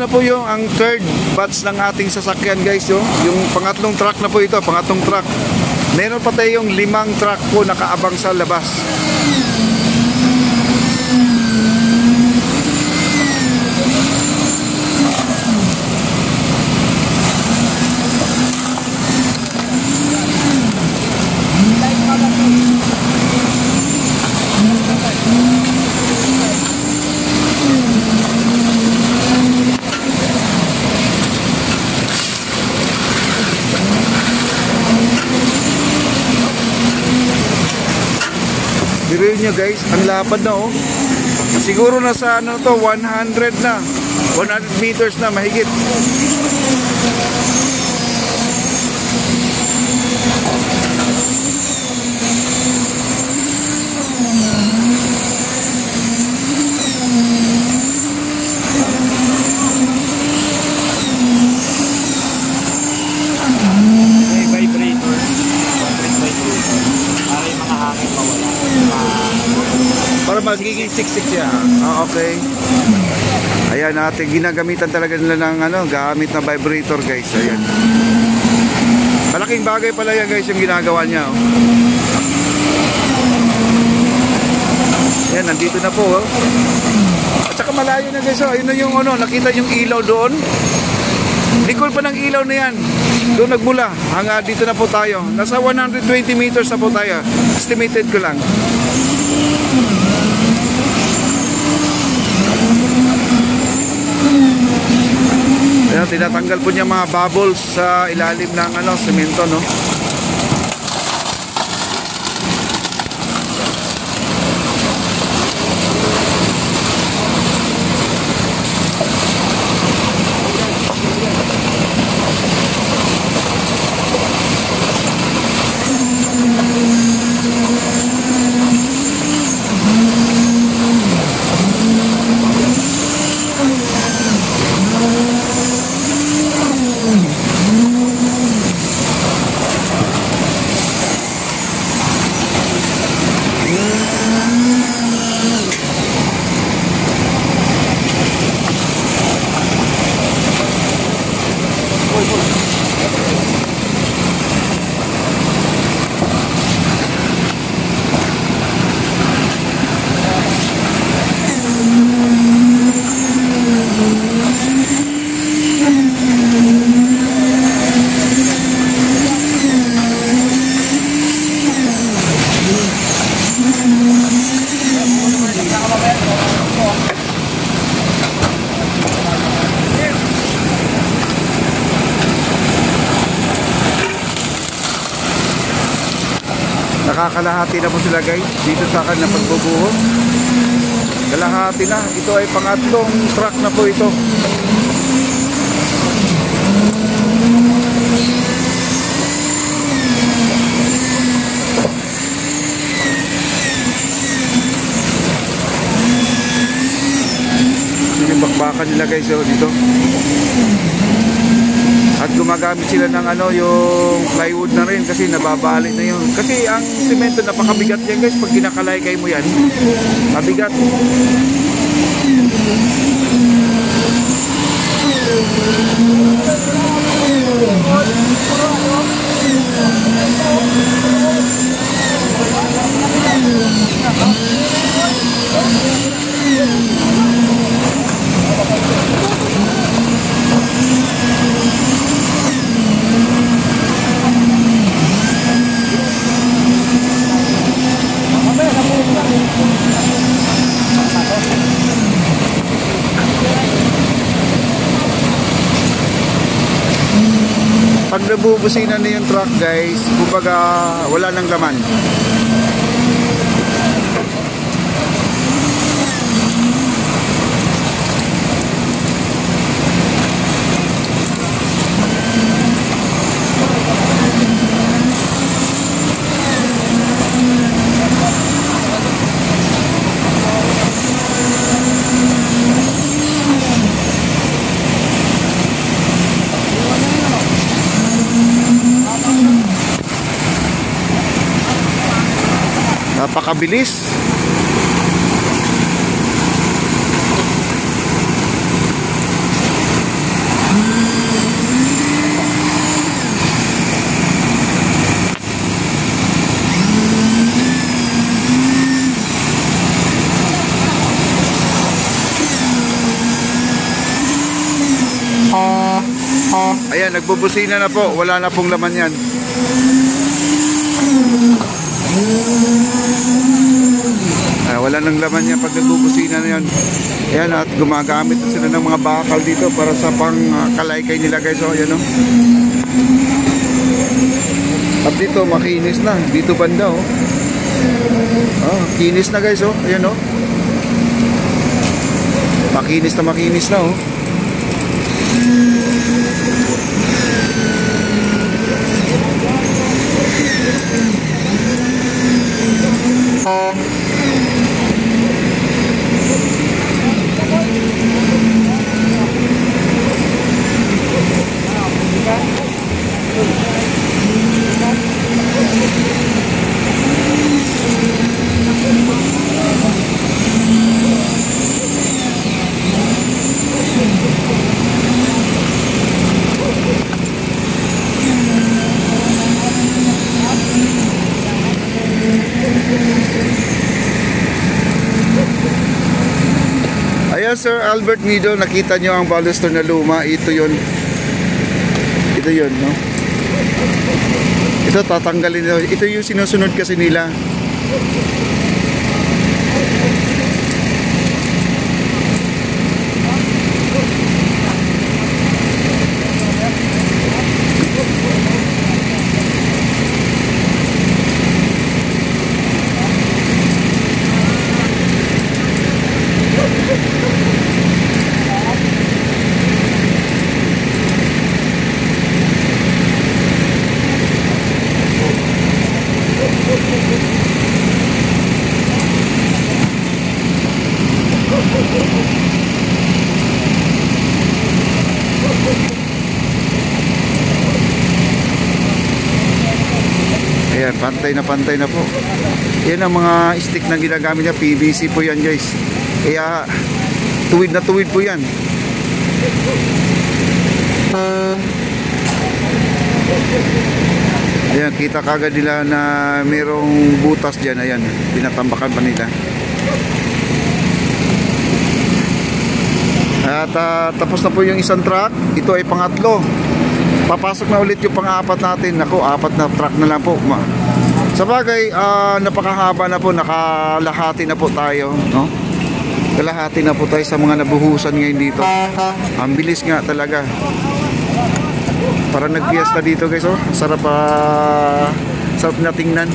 na po yung ang third batch ng ating sasakyan guys. Yung pangatlong truck na po ito, pangatlong truck. Meron pa tayong 5 truck po nakaabang sa labas. Biruin nyo guys, ang lapad na oh. Siguro nasa ano to, 100 na. 100 meters na mahigit. May vibrator. Para yung mga hangin mawala. Para magiging siksik siya. Ah, okay. Ayan, natin ginagamitan talaga nila ng ano, gamit na vibrator guys. Ayan. Malaking bagay pala yan guys yung ginagawa niya. Oh. Ayan, nandito na po. Oh. At saka malayo na guys. Oh. Ayun na yung ano, nakita yung ilaw doon. Likod pa ng ilaw na yan. Doon nagmula. Hanga dito na po tayo. Nasa 120 meters na po tayo. Estimated ko lang. Ayan, tinatanggal po niya mga bubbles sa ilalim ng ano, semento, no? Nakakalahati na po sila guys dito sa akin na pagbubuhos. Kalahati na. Ito ay pangatlong truck na po ito. Yun yung bakbakan nila guys dito. At gumagamit sila ng ano, yung plywood na rin kasi nababali na yun. Kasi ang semento napakabigat yan guys pag kinakalaykay mo yan. Mabigat. Pag nabubusina na yung truck guys, kumbaga wala nang laman. Napakabilis. Ayan, nagbubusina na po. Wala na pong laman yan. Wala nang laman niya pag nagbubusina na yan. Ayan, at gumagamit na sila ng mga bakal dito para sa pang kalaykay nila guys. So, ayan o. At dito, makinis na. Dito banda o. Kinis na guys o. Ayan o. Makinis na o. Ayan Sir Albert Mido, nakita nyo ang baluster na luma. Ito yun, no? Ito tatanggalin nyo. Ito yung sinusunod kasi nila. Ayan, pantay na po. Yan ang mga stick na ginagamit niya. PVC po yan guys. Kaya tuwid na tuwid po yan. Ayan, kita kagad nila na merong butas dyan. Ayan, tinatambakan pa nila. At tapos na po yung isang truck. Ito ay pangatlo. Papasok na ulit yung pang-apat natin. Ako, 4 na truck na lang po. Sa bagay, napakahaba na po. Nakalahati na po tayo, no? Kalahati na po tayo sa mga nabuhusan ngayon dito. Ang bilis nga talaga. Para nagpiesta dito guys, oh. Sarap na tingnan.